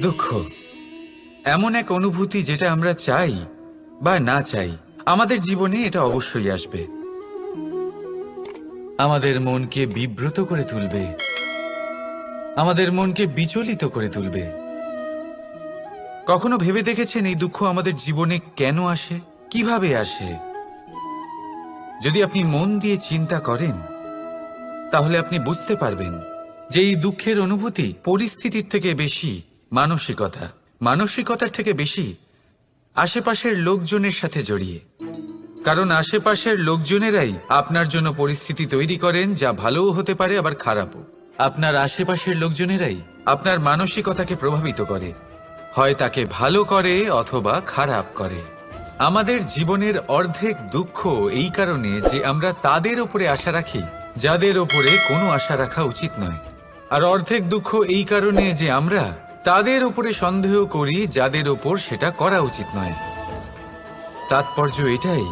দুঃখ এমন এক অনুভূতি যেটা আমরা চাই বা না চাই, আমাদের জীবনে এটা অবশ্যই আসবে। আমাদের মনকে বিব্রত করে তুলবে, আমাদের মনকে বিচলিত করে তুলবে। কখনো ভেবে দেখেছেন এই দুঃখ আমাদের জীবনে কেন আসে, কিভাবে আসে? যদি আপনি মন দিয়ে চিন্তা করেন তাহলে আপনি বুঝতে পারবেন যে এই দুঃখের অনুভূতি পরিস্থিতির থেকে বেশি মানসিকতার থেকে বেশি আশেপাশের লোকজনের সাথে জড়িয়ে। কারণ আশেপাশের লোকজনেরাই আপনার জন্য পরিস্থিতি তৈরি করেন, যা ভালোও হতে পারে আবার খারাপও। আপনার আশেপাশের লোকজনেরাই আপনার মানসিকতাকে প্রভাবিত করে, হয় তাকে ভালো করে অথবা খারাপ করে। আমাদের জীবনের অর্ধেক দুঃখ এই কারণে যে আমরা তাদের উপরে আশা রাখি যাদের ওপরে কোনো আশা রাখা উচিত নয়, আর অর্ধেক দুঃখ এই কারণে যে আমরা তাদের উপরে সন্দেহ করি যাদের ওপর সেটা করা উচিত নয়। তাৎপর্য এটাই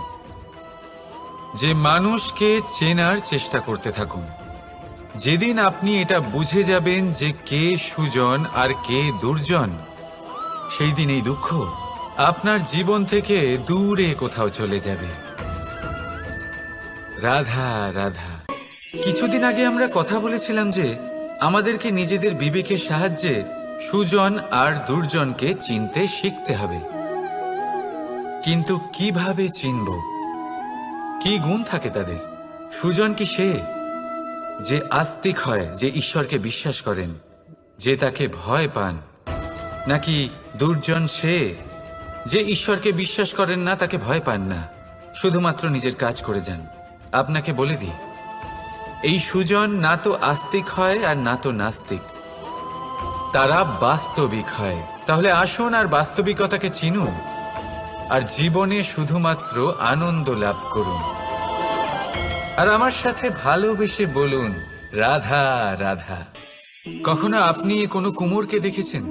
যে মানুষকে চেনার চেষ্টা করতে থাকুন। যেদিন আপনি এটা বুঝে যাবেন যে কে সুজন আর কে দুর্জন, সেই দিন এই দুঃখ আপনার জীবন থেকে দূরে কোথাও চলে যাবে। রাধা রাধা। কিছুদিন আগে আমরা কথা বলেছিলাম যে আমাদেরকে নিজেদের বিবেকের সাহায্যে সুজন আর দুর্জনকে চিনতে শিখতে হবে। কিন্তু কিভাবে চিনব? কি গুণ থাকে তাদের? সুজন কি সে যে আস্তিক হয়, যে ঈশ্বরকে বিশ্বাস করেন, যে তাকে ভয় পান? নাকি দুর্জন সে যে ঈশ্বরকে বিশ্বাস করেন না, তাকে ভয় পান না, শুধুমাত্র নিজের কাজ করে যান? আপনাকে বলে দিই, এই সুজন না তো আস্তিক হয় আর না তো নাস্তিক, তারা বাস্তবিক হয়। তাহলে আসুন আর বাস্তবিকতাকে চিনুন আর জীবনে শুধুমাত্র আনন্দ লাভ করুন। আর আমার সাথে ভালোবেসে বলুন রাধা রাধা। কখনো আপনি কোনো কুমোরকে দেখেছেন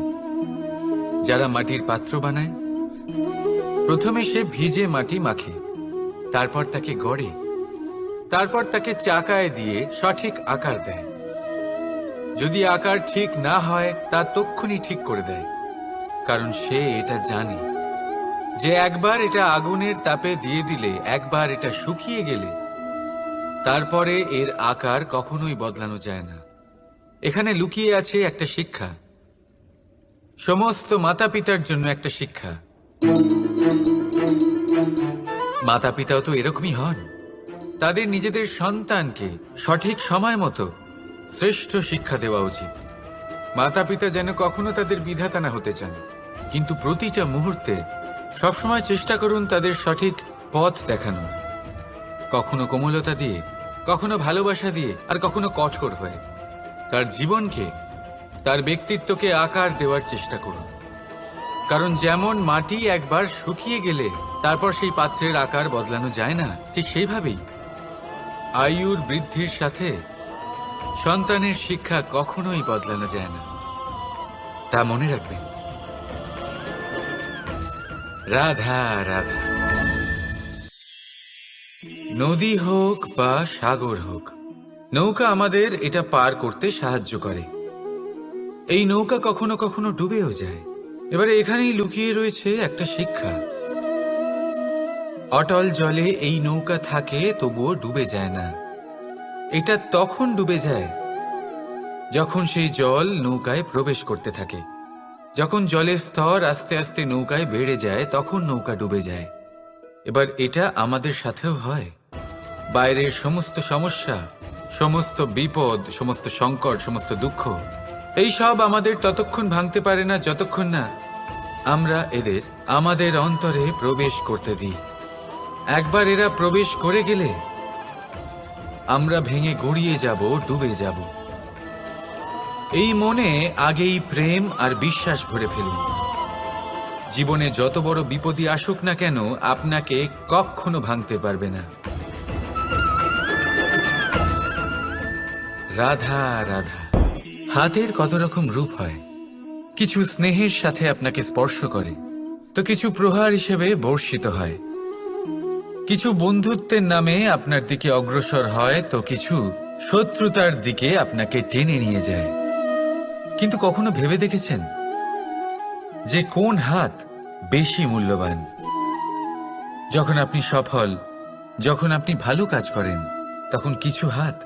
যারা মাটির পাত্র বানায়? প্রথমে সে ভিজে মাটি মাখে, তারপর তাকে গড়ে, তারপর তাকে চাকায় দিয়ে সঠিক আকার দেয়। যদি আকার ঠিক না হয় তা তক্ষুনি ঠিক করে দেয়, কারণ সে এটা জানে যে একবার এটা আগুনের তাপে দিয়ে দিলে, একবার এটা শুকিয়ে গেলে তারপরে এর আকার কখনোই বদলানো যায় না। এখানে লুকিয়ে আছে একটা শিক্ষা, সমস্ত মাতা পিতার জন্য একটা শিক্ষা। মাতা পিতাও তো এরকমই হন, তাদের নিজেদের সন্তানকে সঠিক সময় মতো শ্রেষ্ঠ শিক্ষা দেওয়া উচিত। মাতা পিতা যেন কখনো তাদের বিধাতা না হতে চান, কিন্তু প্রতিটা মুহূর্তে সবসময় চেষ্টা করুন তাদের সঠিক পথ দেখানো, কখনো কোমলতা দিয়ে, কখনো ভালোবাসা দিয়ে, আর কখনো কঠোর হয়ে। তার জীবনকে, তার ব্যক্তিত্বকে আকার দেওয়ার চেষ্টা করুন। কারণ যেমন মাটি একবার শুকিয়ে গেলে তারপর সেই পাত্রের আকার বদলানো যায় না, ঠিক সেইভাবেই আয়ুর বৃদ্ধির সাথে সন্তানের শিক্ষা কখনোই বদলানো যায় না। তা মনে রাখবেন। রাধা রাধা। নদী হোক বা সাগর হোক, নৌকা আমাদের এটা পার করতে সাহায্য করে। এই নৌকা কখনো কখনো ডুবেও যায়। এবারে এখানেই লুকিয়ে রয়েছে একটা শিক্ষা। অটল জলে এই নৌকা থাকে, তবুও ডুবে যায় না। এটা তখন ডুবে যায় যখন সেই জল নৌকায় প্রবেশ করতে থাকে। যখন জলের স্তর আস্তে আস্তে নৌকায় বেড়ে যায়, তখন নৌকা ডুবে যায়। এবার এটা আমাদের সাথেও হয়। বাইরের সমস্ত সমস্যা, সমস্ত বিপদ, সমস্ত সংকট, সমস্ত দুঃখ, এই সব আমাদের ততক্ষণ ভাঙতে পারে না যতক্ষণ না আমরা এদের আমাদের অন্তরে প্রবেশ করতে দিই। একবার এরা প্রবেশ করে গেলে আমরা ভেঙে গড়িয়ে যাব, ডুবে যাব। এই মনে আগেই প্রেম আর বিশ্বাস ভরে ফেলুন। জীবনে যত বড় বিপদই আসুক না কেন, আপনাকে কখনো ভাঙতে পারবে না। রাধা রাধা। হাতের কত রকম রূপ হয়, কিছু স্নেহের সাথে আপনাকে স্পর্শ করে, তো কিছু প্রহার হিসেবে বর্ষিত হয়। কিছু বন্ধুত্বের নামে আপনার দিকে অগ্রসর হয়, তো কিছু শত্রুতার দিকে আপনাকে টেনে নিয়ে যায়। কিন্তু কখনো ভেবে দেখেছেন যে কোন হাত বেশি মূল্যবান? যখন আপনি সফল, যখন আপনি ভালো কাজ করেন, তখন কিছু হাত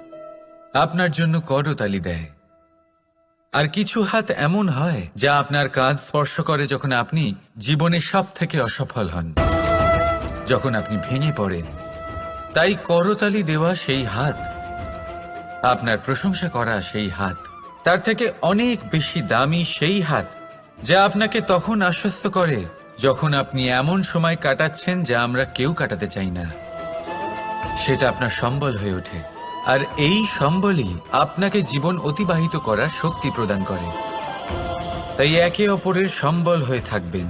আপনার জন্য করতালি দেয়, আর কিছু হাত এমন হয় যা আপনার কাঁধ স্পর্শ করে যখন আপনি জীবনে সব থেকে অসফল হন, যখন আপনি ভেঙে পড়েন। তাই করতালি দেওয়া সেই হাত, আপনার প্রশংসা করা সেই হাত, তার থেকে অনেক বেশি দামি সেই হাত যা আপনাকে তখন আশ্বস্ত করে যখন আপনি এমন সময় কাটাচ্ছেন যা আমরা কেউ কাটাতে চাই না। সেটা আপনার সম্বল হয়ে ওঠে, আর এই সম্বলই আপনাকে জীবন অতিবাহিত করার শক্তি প্রদান করে। তাই একে অপরের সম্বল হয়ে থাকবেন,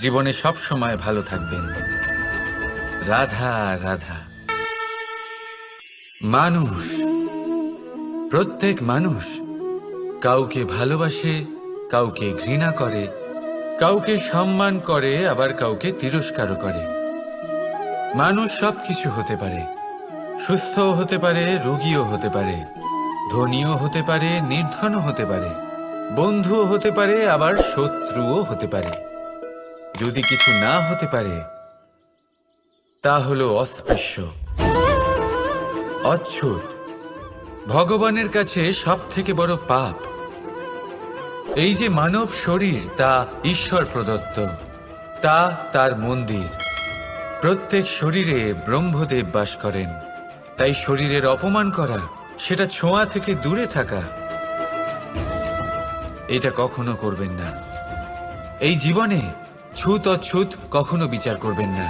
জীবনে সব সময় ভালো থাকবেন। রাধা রাধা। মানুষ, প্রত্যেক মানুষ কাউকে ভালোবাসে, কাউকে ঘৃণা করে, কাউকে সম্মান করে, আবার কাউকে তিরস্কারও করে। মানুষ সবকিছু হতে পারে, সুস্থও হতে পারে, রোগীও হতে পারে, ধনীও হতে পারে, নির্ধনও হতে পারে, বন্ধুও হতে পারে, আবার শত্রুও হতে পারে। যদি কিছু না হতে পারে তা হলো অস্পৃশ্য, অচ্ছুত। ভগবানের কাছে সব থেকে বড় পাপ এই যে মানব শরীর, তা ঈশ্বর প্রদত্ত, তা তার মন্দির। প্রত্যেক শরীরে ব্রহ্মদেব বাস করেন, তাই শরীরের অপমান করা, সেটা ছোঁয়া থেকে দূরে থাকা, এটা কখনো করবেন না। এই জীবনে ছুত অছুত কখনো বিচার করবেন না।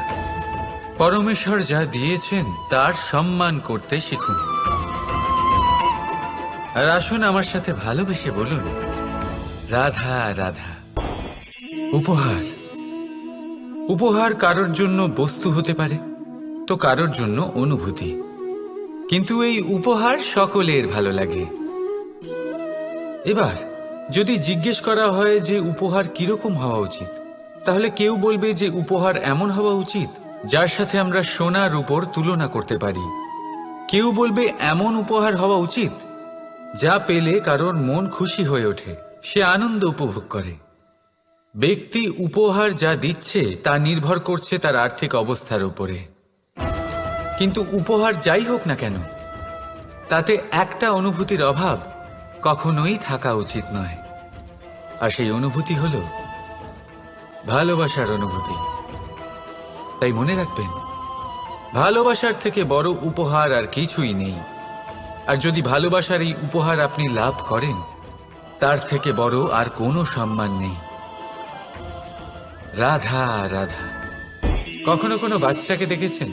পরমেশ্বর যা দিয়েছেন তার সম্মান করতে শিখুন। আর আসুন আমার সাথে ভালোবেসে বলুন, রাধা রাধা। উপহার, উপহার কারোর জন্য বস্তু হতে পারে, তো কারোর জন্য অনুভূতি। কিন্তু এই উপহার সকলের ভালো লাগে। এবার যদি জিজ্ঞেস করা হয় যে উপহার কিরকম হওয়া উচিত, তাহলে কেউ বলবে যে উপহার এমন হওয়া উচিত যার সাথে আমরা সোনার উপর তুলনা করতে পারি। কেউ বলবে এমন উপহার হওয়া উচিত যা পেলে কারোর মন খুশি হয়ে ওঠে, সে আনন্দ উপভোগ করে। ব্যক্তি উপহার যা দিচ্ছে তা নির্ভর করছে তার আর্থিক অবস্থার উপরে। কিন্তু উপহার যাই হোক না কেন, তাতে একটা অনুভূতির অভাব কখনোই থাকা উচিত নয়, আর সেই অনুভূতি হলো ভালোবাসার অনুভূতি। তাই মনে রাখবেন, ভালোবাসার থেকে বড় উপহার আর কিছুই নেই। আর যদি ভালোবাসার এই উপহার আপনি লাভ করেন, তার থেকে বড় আর কোনো সম্মান নেই। রাধা রাধা। কখনো কোনো বাচ্চাকে দেখেছেন?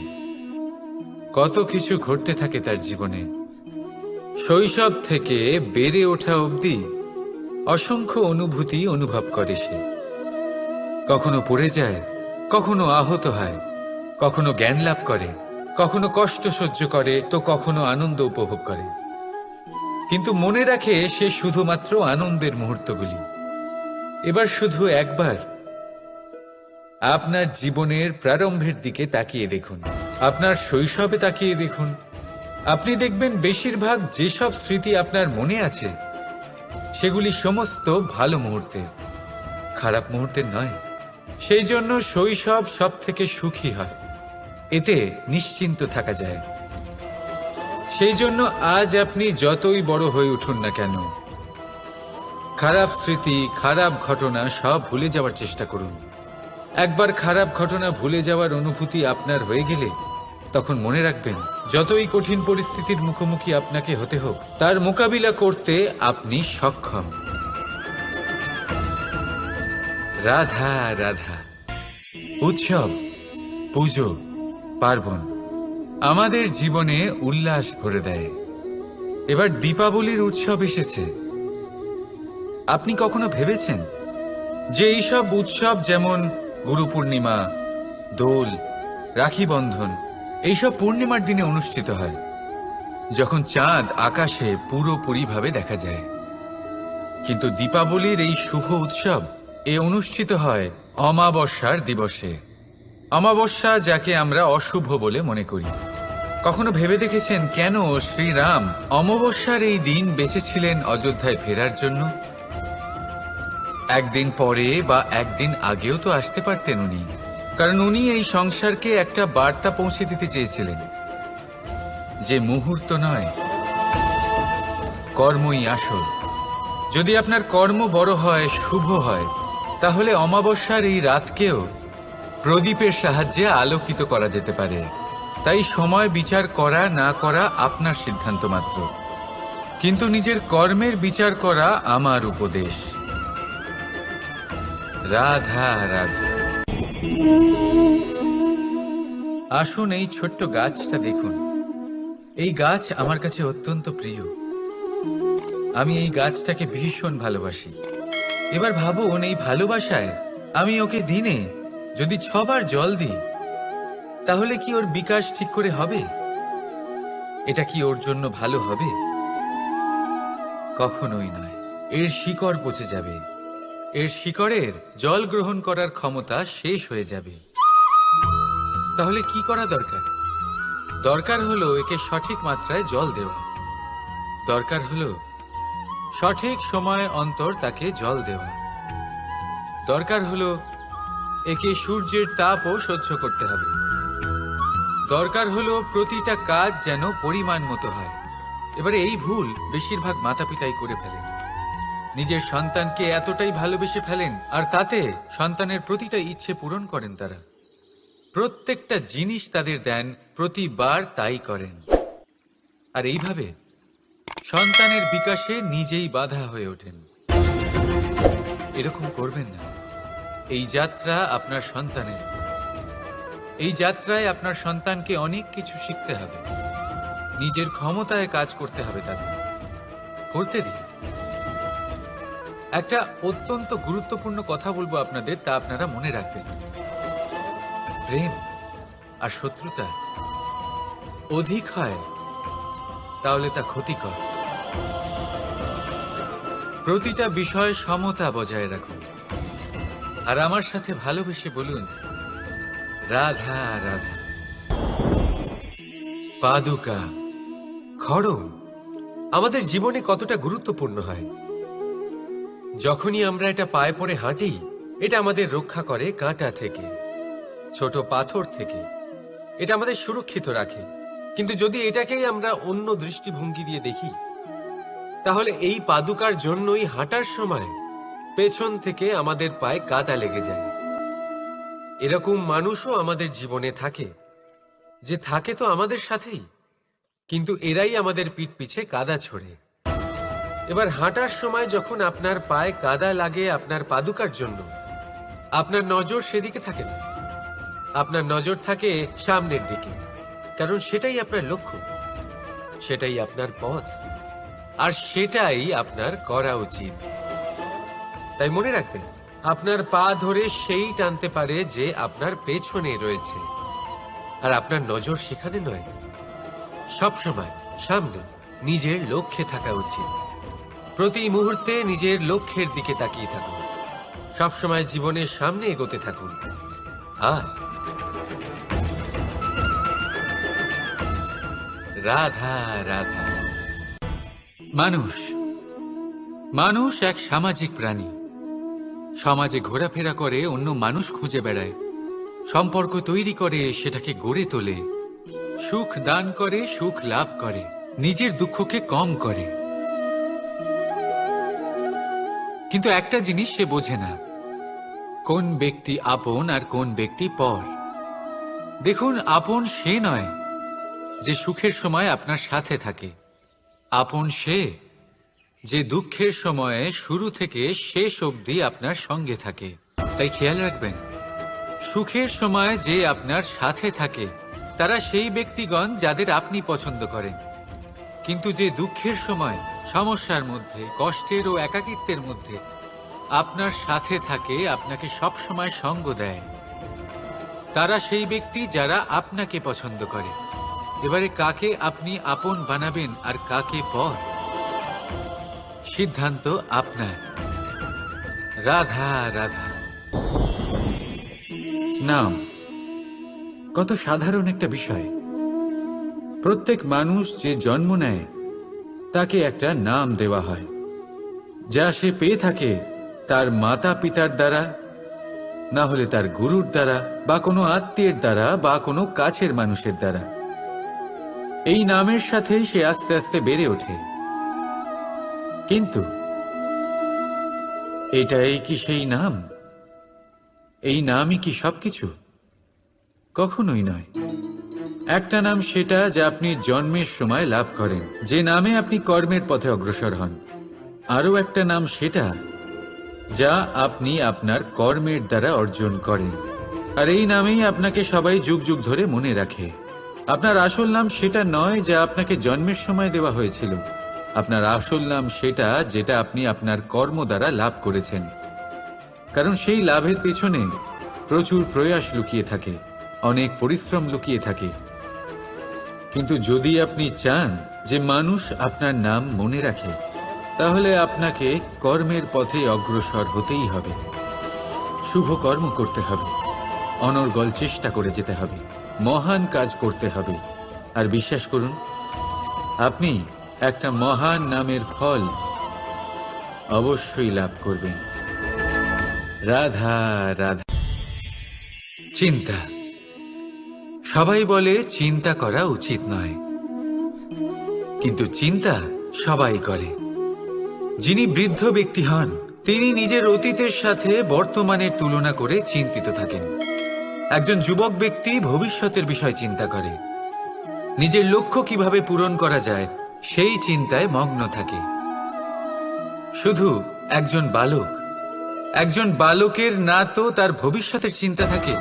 কত কিছু ঘটতে থাকে তার জীবনে, শৈশব থেকে বেড়ে ওঠা অবধি অসংখ্য অনুভূতি অনুভব করে সে। কখনো পড়ে যায়, কখনো আহত হয়, কখনো জ্ঞান লাভ করে, কখনো কষ্ট সহ্য করে, তো কখনো আনন্দ উপভোগ করে। কিন্তু মনে রাখে সে শুধুমাত্র আনন্দের মুহূর্তগুলি। এবার শুধু একবার আপনার জীবনের প্রারম্ভের দিকে তাকিয়ে দেখুন, আপনার শৈশবে তাকিয়ে দেখুন। আপনি দেখবেন বেশিরভাগ যেসব স্মৃতি আপনার মনে আছে সেগুলি সমস্ত ভালো মুহূর্তের, খারাপ মুহূর্তের নয়। সেই জন্য শৈশব সব থেকে সুখী হয়, এতে নিশ্চিন্ত থাকা যায়। সেই জন্য আজ আপনি যতই বড় হয়ে উঠুন না কেন, খারাপ স্মৃতি, খারাপ ঘটনা সব ভুলে যাওয়ার চেষ্টা করুন। একবার খারাপ ঘটনা ভুলে যাওয়ার অনুভূতি আপনার হয়ে গেলে তখন মনে রাখবেন, যতই কঠিন পরিস্থিতির মুখোমুখি আপনাকে হতে হোক, তার মোকাবিলা করতে আপনি সক্ষম। রাধা রাধা। উৎসব, পুজো, পার্বণ আমাদের জীবনে উল্লাস ভরে দেয়। এবার দীপাবলির উৎসব এসেছে। আপনি কখনো ভেবেছেন যে এইসব উৎসব যেমন গুরু পূর্ণিমা, দোল, রাখি বন্ধন, এইসব পূর্ণিমার দিনে অনুষ্ঠিত হয়, যখন চাঁদ আকাশে পুরোপুরিভাবে দেখা যায়। কিন্তু দীপাবলির এই শুভ উৎসব অনুষ্ঠিত হয় অমাবস্যার দিবসে। অমাবস্যা যাকে আমরা অশুভ বলে মনে করি। কখনো ভেবে দেখেছেন কেন শ্রীরাম অমাবস্যার এই দিন বেঁচেছিলেন অযোধ্যায় ফেরার জন্য? একদিন পরে বা একদিন আগেও তো আসতে পারতেন উনি, কারণ উনি এই সংসারকে একটা বার্তা পৌঁছে দিতে চেয়েছিলেন যে মুহূর্ত নয়, কর্মই আসল। যদি আপনার কর্ম বড় হয়, শুভ হয়, তাহলে অমাবস্যার এই রাতকেও প্রদীপের সাহায্যে আলোকিত করা যেতে পারে। তাই সময় বিচার করা না করা আপনার সিদ্ধান্ত মাত্র, কিন্তু নিজের কর্মের বিচার করা আমার উপদেশ। রাধা রাধা। আসুন এই ছোট্ট গাছটা দেখুন। এই গাছ আমার কাছে অত্যন্ত প্রিয়। আমি এই গাছটাকে ভীষণ ভালোবাসি। এবার ভাবুন, এই ভালোবাসায় আমি ওকে দিনে যদি 6 বার জল দিই, তাহলে কি ওর বিকাশ ঠিক করে হবে? এটা কি ওর জন্য ভালো হবে? কখনোই নয়। এর শিকড় পচে যাবে, এর শিকড়ের জল গ্রহণ করার ক্ষমতা শেষ হয়ে যাবে। তাহলে কি করা দরকার? দরকার হলো একে সঠিক মাত্রায় জল দেওয়া। দরকার হলো সঠিক সময় অন্তর তাকে জল দেওয়া। দরকার হলো একে সূর্যের তাপও সহ্য করতে হবে। দরকার হলো প্রতিটা কাজ যেন পরিমাণ মতো হয়। এবারে এই ভুল বেশিরভাগ মাতাপিতাই করে ফেলেন। নিজের সন্তানকে এতটাই ভালোবেসে ফেলেন, আর তাতে সন্তানের প্রতিটা ইচ্ছে পূরণ করেন। তারা প্রত্যেকটা জিনিস তাদের দেন, প্রতিবার তাই করেন। আর এইভাবে সন্তানের বিকাশে নিজেই বাধা হয়ে ওঠেন। এরকম করবেন না। এই যাত্রা আপনার সন্তানের। এই যাত্রায় আপনার সন্তানকে অনেক কিছু শিখতে হবে। নিজের ক্ষমতায় কাজ করতে হবে তাদের। করতে দিন। একটা অত্যন্ত গুরুত্বপূর্ণ কথা বলবো আপনাদের, তা আপনারা মনে রাখবেন। প্রেম আর শত্রুতা অধিক হয় তাহলে তা ক্ষতিকর। প্রতিটা বিষয়ে সমতা বজায় রাখুন। আর আমার সাথে ভালোবেসে বলুন, রাধা রাধা। পাদুকা, খড়ম আমাদের জীবনে কতটা গুরুত্বপূর্ণ হয়। যখনই আমরা এটা পায়ে পড়ে হাঁটি, এটা আমাদের রক্ষা করে কাঁটা থেকে, ছোট পাথর থেকে। এটা আমাদের সুরক্ষিত রাখে। কিন্তু যদি এটাকেই আমরা অন্য দৃষ্টিভঙ্গি দিয়ে দেখি, তাহলে এই পাদুকার জন্যই হাঁটার সময় পেছন থেকে আমাদের পায়ে কাদা লেগে যায়। এরকম মানুষও আমাদের জীবনে থাকে, যে থাকে তো আমাদের সাথেই, কিন্তু এরাই আমাদের পিঠ পিছে কাদা ছোড়ে। এবার হাঁটার সময় যখন আপনার পায়ে কাদা লাগে আপনার পাদুকার জন্য, আপনার নজর সেদিকে থাকে না, আপনার নজর থাকে সামনের দিকে, কারণ সেটাই আপনার লক্ষ্য, সেটাই আপনার পথ, আর সেটাই আপনার করা উচিত। তাই মনে রাখবেন, আপনার পা ধরে সেই টানতে পারে যে আপনার পেছনে রয়েছে, আর আপনার নজর সেখানে নয়। সবসময় সামনে নিজের লক্ষ্যে থাকা উচিত। প্রতি মুহূর্তে নিজের লক্ষ্যের দিকে তাকিয়ে থাকুন। সবসময় জীবনের সামনে এগোতে থাকুন। আর রাধা রাধা। মানুষ মানুষ এক সামাজিক প্রাণী। সমাজে ঘোরাফেরা করে, অন্য মানুষ খুঁজে বেড়ায়, সম্পর্ক তৈরি করে, সেটাকে গড়ে তোলে, সুখ দান করে, সুখ লাভ করে, নিজের দুঃখকে কম করে। কিন্তু একটা জিনিস সে বোঝে না, কোন ব্যক্তি আপন আর কোন ব্যক্তি পর। দেখুন, আপন সে নয় যে সুখের সময় আপনার সাথে থাকে। আপন সে যে দুঃখের সময়ে শুরু থেকে শেষ অবধি আপনার সঙ্গে থাকে। তাই খেয়াল রাখবেন, সুখের সময় যে আপনার সাথে থাকে তারা সেই ব্যক্তিগণ যাদের আপনি পছন্দ করেন। কিন্তু যে দুঃখের সময়, সমস্যার মধ্যে, কষ্টের ও একাকিত্বের মধ্যে আপনার সাথে থাকে, আপনাকে সব সময় সঙ্গ দেয়, তারা সেই ব্যক্তি যারা আপনাকে পছন্দ করে। এবারে কাকে আপনি আপন বানাবেন আর কাকে পর, সিদ্ধান্ত আপনার। রাধা রাধা। নাম কত সাধারণ একটা বিষয়। প্রত্যেক মানুষ যে জন্ম নেয় তাকে একটা নাম দেওয়া হয়, যা সে পেয়ে থাকে তার মাতা পিতার দ্বারা, না হলে তার গুরুর দ্বারা, বা কোনো আত্মীয়ের দ্বারা, বা কোনো কাছের মানুষের দ্বারা। এই নামের সাথেই সে আস্তে আস্তে বেড়ে ওঠে। কিন্তু এটাই কি সেই নাম? এই নামই কি সবকিছু? কখনোই নয়। একটা নাম সেটা যা আপনি জন্মের সময় লাভ করেন, যে নামে আপনি কর্মের পথে অগ্রসর হন। আরও একটা নাম সেটা যা আপনি আপনার কর্মের দ্বারা অর্জন করেন, আর এই নামেই আপনাকে সবাই যুগ যুগ ধরে মনে রাখে। আপনার আসল নাম সেটা নয় যা আপনাকে জন্মের সময় দেওয়া হয়েছিল। আপনার আসল নাম সেটা যেটা আপনি আপনার কর্ম দ্বারা লাভ করেছেন, কারণ সেই লাভের পেছনে প্রচুর প্রয়াস লুকিয়ে থাকে, অনেক পরিশ্রম লুকিয়ে থাকে। কিন্তু যদি আপনি চান যে মানুষ আপনার নাম মনে রাখে, তাহলে আপনাকে কর্মের পথে অগ্রসর হতেই হবে। শুভ কর্ম করতে হবে, অনর্গল চেষ্টা করে যেতে হবে, মহান কাজ করতে হবে। আর বিশ্বাস করুন, আপনি একটা মহান নামের ফল অবশ্যই লাভ করবেন। রাধা রাধা। চিন্তা। সবাই বলে চিন্তা করা উচিত নয়, কিন্তু চিন্তা সবাই করে। যিনি বৃদ্ধ ব্যক্তি হন, তিনি নিজের অতীতের সাথে বর্তমানের তুলনা করে চিন্তিত থাকেন। একজন যুবক ব্যক্তি ভবিষ্যতের বিষয় চিন্তা করে, নিজের লক্ষ্য কিভাবে পূরণ করা যায় সেই চিন্তায় মগ্ন থাকে। শুধু একজন বালকের না তো তার ভবিষ্যতের চিন্তা থাকে,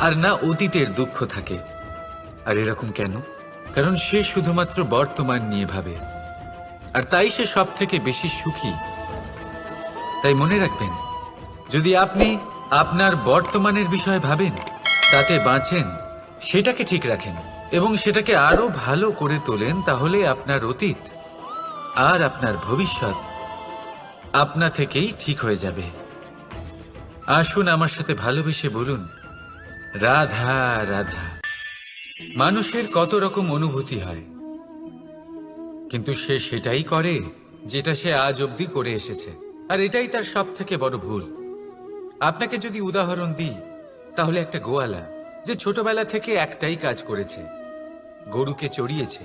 আর না অতীতের দুঃখ থাকে। আর এরকম কেন? কারণ সে শুধুমাত্র বর্তমান নিয়ে ভাবে, আর তাই সে সব থেকে বেশি সুখী। তাই মনে রাখবেন, যদি আপনি আপনার বর্তমানের বিষয়ে ভাবেন, তাতে বাঁচেন, সেটাকে ঠিক রাখেন এবং সেটাকে আরো ভালো করে তোলেন, তাহলে আপনার অতীত আর আপনার ভবিষ্যৎ আপনা থেকেই ঠিক হয়ে যাবে। আসুন আমার সাথে ভালোবেসে বলুন, রাধা রাধা। মানুষের কত রকম অনুভূতি হয়, কিন্তু সে সেটাই করে যেটা সে আজ অবধি করে এসেছে, আর এটাই তার সব থেকে বড় ভুল। আপনাকে যদি উদাহরণ দিই, তাহলে একটা গোয়ালা যে ছোটবেলা থেকে একটাই কাজ করেছে, গরুকে চড়িয়েছে,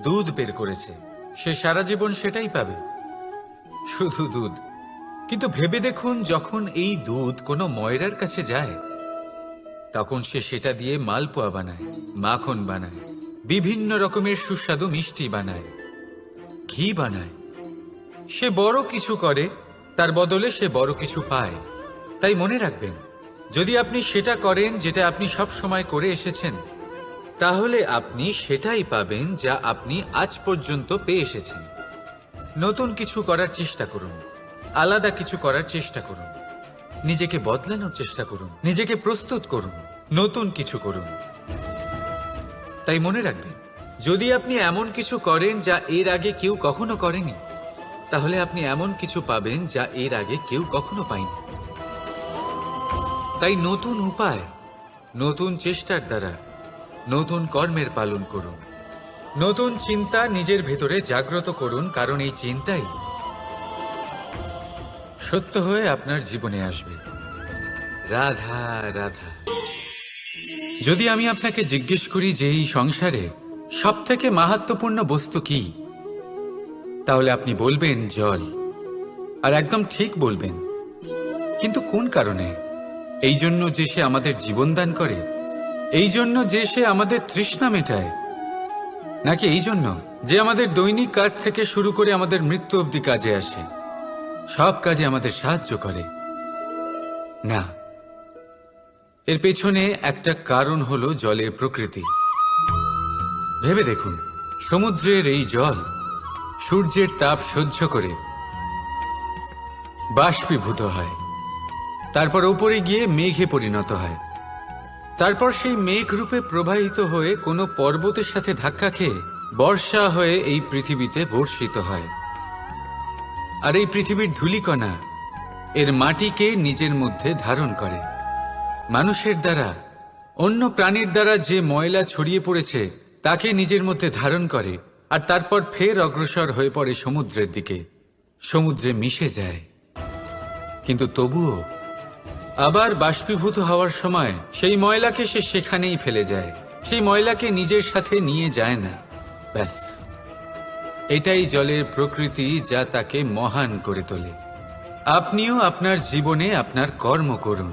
দুধ বের করেছে, সে সারা জীবন সেটাই পাবে, শুধু দুধ। কিন্তু ভেবে দেখুন, যখন এই দুধ কোনো ময়রার কাছে যায়, তখন সে সেটা দিয়ে মালপোয়া বানায়, মাখন বানায়, বিভিন্ন রকমের সুস্বাদু মিষ্টি বানায়, ঘি বানায়। সে বড় কিছু করে, তার বদলে সে বড় কিছু পায়। তাই মনে রাখবেন, যদি আপনি সেটা করেন যেটা আপনি সব সময় করে এসেছেন, তাহলে আপনি সেটাই পাবেন যা আপনি আজ পর্যন্ত পেয়ে এসেছেন। নতুন কিছু করার চেষ্টা করুন, আলাদা কিছু করার চেষ্টা করুন, নিজেকে বদলানোর চেষ্টা করুন, নিজেকে প্রস্তুত করুন, নতুন কিছু করুন। তাই মনে রাখবেন, যদি আপনি এমন কিছু করেন যা এর আগে কেউ কখনো করেনি, তাহলে আপনি এমন কিছু পাবেন যা এর আগে কেউ কখনো পায়নি। তাই নতুন উপায়, নতুন চেষ্টার দ্বারা নতুন কর্মের পালন করুন। নতুন চিন্তা নিজের ভেতরে জাগ্রত করুন, কারণ এই চিন্তাই সত্য হয়ে আপনার জীবনে আসবে। রাধা রাধা। যদি আমি আপনাকে জিজ্ঞেস করি যে এই সংসারে সব থেকে মাহাত্ম্যপূর্ণ বস্তু কি, তাহলে আপনি বলবেন জল। আর একদম ঠিক বলবেন। কিন্তু কোন কারণে? এই জন্য যে সে আমাদের জীবন দান করে? এই জন্য যে সে আমাদের তৃষ্ণা মেটায়? নাকি এই জন্য যে আমাদের দৈনিক কাজ থেকে শুরু করে আমাদের মৃত্যু অবধি কাজে আসে, সব কাজে আমাদের সাহায্য করে? না, এর পেছনে একটা কারণ হলো জলের প্রকৃতি। ভেবে দেখুন, সমুদ্রের এই জল সূর্যের তাপ সহ্য করে বাষ্পীভূত হয়, তারপর উপরে গিয়ে মেঘে পরিণত হয়, তারপর সেই মেঘ রূপে প্রবাহিত হয়ে কোনো পর্বতের সাথে ধাক্কা খেয়ে বর্ষা হয়ে এই পৃথিবীতে বর্ষিত হয়। আর এই পৃথিবীর ধূলিকণা এর মাটিকে নিজের মধ্যে ধারণ করে। মানুষের দ্বারা, অন্য প্রাণীর দ্বারা যে ময়লা ছড়িয়ে পড়েছে তাকে নিজের মধ্যে ধারণ করে, আর তারপর ফের অগ্রসর হয়ে পড়ে সমুদ্রের দিকে, সমুদ্রে মিশে যায়। কিন্তু তবুও আবার বাষ্পীভূত হওয়ার সময় সেই ময়লাকে সে সেখানেই ফেলে যায়, সেই ময়লাকে নিজের সাথে নিয়ে যায় না। ব্যাস, এটাই জলের প্রকৃতি, যা তাকে মহান করে তোলে। আপনিও আপনার জীবনে আপনার কর্ম করুন,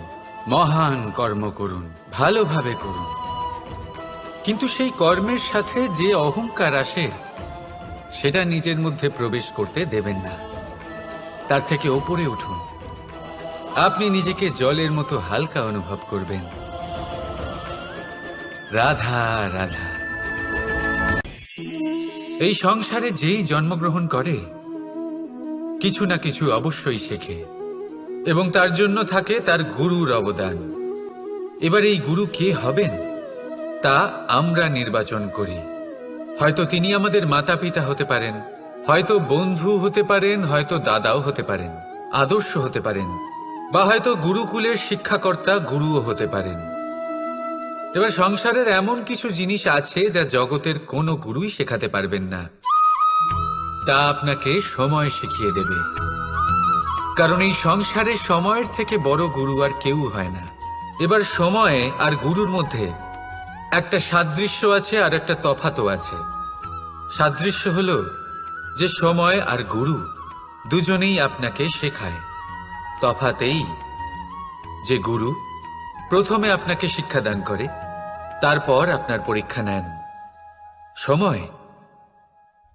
মহান কর্ম করুন, ভালোভাবে করুন, কিন্তু সেই কর্মের সাথে যে অহংকার আসে সেটা নিজের মধ্যে প্রবেশ করতে দেবেন না। তার থেকে ওপরে উঠুন। আপনি নিজেকে জলের মতো হালকা অনুভব করবেন। রাধা রাধা। এই সংসারে যেই জন্মগ্রহণ করে কিছু না কিছু অবশ্যই শেখে, এবং তার জন্য থাকে তার গুরুর অবদান। এবার এই গুরু কে হবেন তা আমরা নির্বাচন করি। হয়তো তিনি আমাদের মাতা পিতা হতে পারেন, হয়তো বন্ধু হতে পারেন, হয়তো দাদাও হতে পারেন, আদর্শ হতে পারেন, বা হয়তো গুরুকুলের শিক্ষাকর্তা গুরুও হতে পারেন। এবার সংসারের এমন কিছু জিনিস আছে যা জগতের কোনো গুরুই শেখাতে পারবেন না, তা আপনাকে সময় শিখিয়ে দেবে। কারণ এই সংসারে সময়ের থেকে বড় গুরু আর কেউ হয় না। এবার সময় আর গুরুর মধ্যে একটা সাদৃশ্য আছে আর একটা তফাতও আছে। সাদৃশ্য হলো যে সময় আর গুরু দুজনেই আপনাকে শেখায়। তফাতেই যে গুরু প্রথমে আপনাকে শিক্ষাদান করে, তারপর আপনার পরীক্ষা নেন। সময়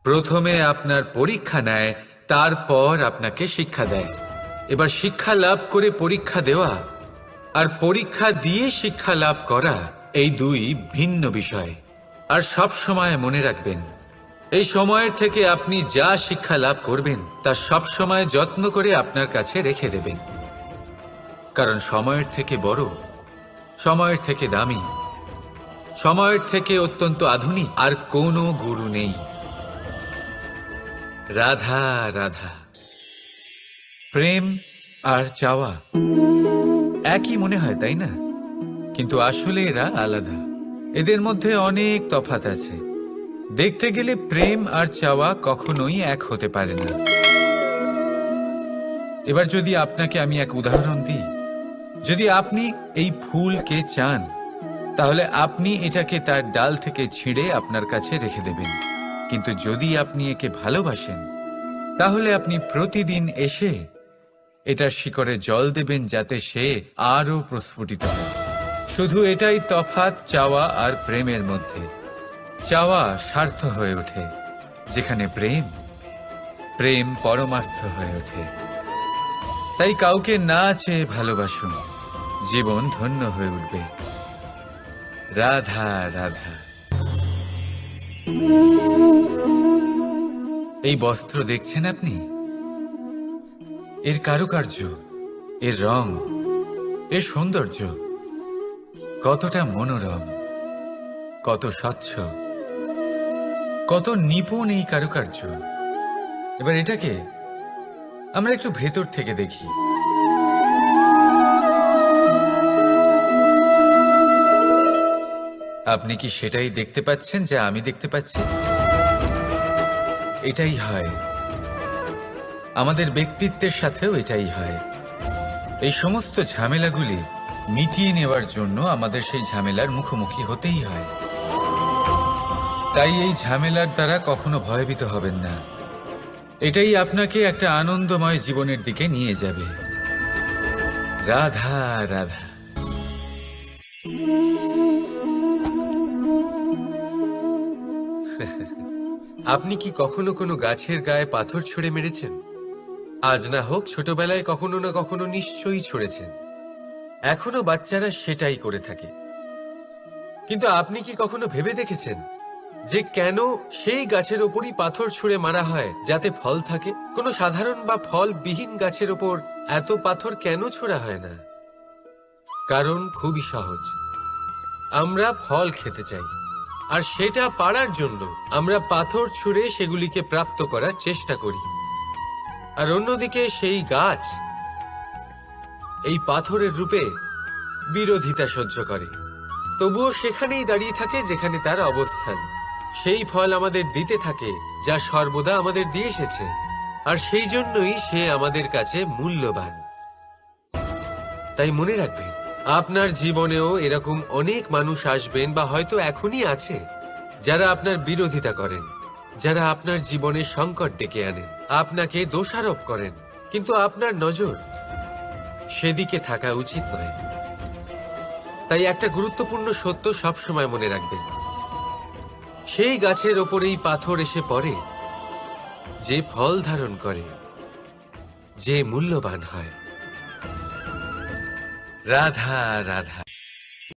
প্রথমে আপনার পরীক্ষা নেয়, তারপর আপনাকে শিক্ষা দেয়। এবার শিক্ষা লাভ করে পরীক্ষা দেওয়া আর পরীক্ষা দিয়ে শিক্ষা লাভ করা এই দুই ভিন্ন বিষয়। আর সব সময় মনে রাখবেন, এই সময়ের থেকে আপনি যা শিক্ষা লাভ করবেন তা সব সময় যত্ন করে আপনার কাছে রেখে দেবেন। কারণ সময়ের থেকে বড়, সময়ের থেকে দামি, সময়ের থেকে অত্যন্ত আধুনিক আর কোনো গুরু নেই। রাধা রাধা। প্রেম আর চাওয়া একই মনে হয়, তাই না? কিন্তু আসলে এরা আলাদা। এদের মধ্যে অনেক তফাৎ আছে। দেখতে গেলে প্রেম আর চাওয়া কখনোই এক হতে পারে না। এবার যদি আপনাকে আমি এক উদাহরণ দিই, যদি আপনি এই ফুলকে চান, তাহলে আপনি এটাকে তার ডাল থেকে ছিঁড়ে আপনার কাছে রেখে দেবেন। কিন্তু যদি আপনি একে ভালোবাসেন, তাহলে আপনি প্রতিদিন এসে এটার শিকড়ে জল দেবেন, যাতে সে আরো প্রস্ফুটিত হয়। শুধু এটাই তফাৎ চাওয়া আর প্রেমের মধ্যে। চাওয়া স্বার্থ হয়ে ওঠে, যেখানে প্রেম পরমার্থ হয়ে ওঠে। তাই কাউকে না চেয়ে ভালোবাসুন, জীবন ধন্য হয়ে উঠবে। রাধা রাধা। এই বস্ত্র দেখছেন আপনি? এর কারুকার্য, এর রং, এর সৌন্দর্য কতটা মনোরম, কত স্বচ্ছ, কত নিপুণ এই কারুকার্য। এবার এটাকে আমরা একটু ভেতর থেকে দেখি। আপনি কি সেটাই দেখতে পাচ্ছেন যা আমি দেখতে পাচ্ছি? এটাই হয় আমাদের ব্যক্তিত্বের সাথেও, এটাই হয়। এই সমস্ত ঝামেলাগুলি মিটিয়ে নেওয়ার জন্য আমাদের সেই ঝামেলার মুখোমুখি হতেই হয়। তাই এই ঝামেলার দ্বারা কখনো ভয়ভীত হবেন না। এটাই আপনাকে একটা আনন্দময় জীবনের দিকে নিয়ে যাবে। রাধা রাধা। আপনি কি কখনো কোনো গাছের গায়ে পাথর ছুঁড়ে মেরেছেন? আজ না হোক, ছোটবেলায় কখনো না কখনো নিশ্চয়ই ছুঁড়েছেন। এখনো বাচ্চারা সেটাই করে থাকে। কিন্তু আপনি কি কখনো ভেবে দেখেছেন যে কেন সেই গাছের ওপরই পাথর ছুঁড়ে মারা হয় যাতে ফল থাকে? কোনো সাধারণ বা ফলবিহীন গাছের ওপর এত পাথর কেন ছোড়া হয় না? কারণ খুবই সহজ। আমরা ফল খেতে চাই, আর সেটা পারার জন্য আমরা পাথর ছুঁড়ে সেগুলিকে প্রাপ্ত করার চেষ্টা করি। আর অন্যদিকে সেই গাছ এই পাথরের রূপে বিরোধিতা সহ্য করে, তবুও সেখানেই দাঁড়িয়ে থাকে যেখানে তার অবস্থান। সেই ফল আমাদের দিতে থাকে যা সর্বদা আমাদের দিয়ে এসেছে, আর সেই জন্যই সে আমাদের কাছে মূল্যবান। তাই মনে রাখবেন, আপনার জীবনেও এরকম অনেক মানুষ আসবেন বা হয়তো এখনই আছে যারা আপনার বিরোধিতা করেন, যারা আপনার জীবনে সংকট ডেকে আনেন, আপনাকে দোষারোপ করেন, কিন্তু আপনার নজর সেদিকে থাকা উচিত নয়। তাই একটা গুরুত্বপূর্ণ সত্য সবসময় মনে রাখবেন, সেই গাছের ওপরেই পাথর এসে পড়ে যে ফল ধারণ করে, যে মূল্যবান হয়। রাধা রাধা।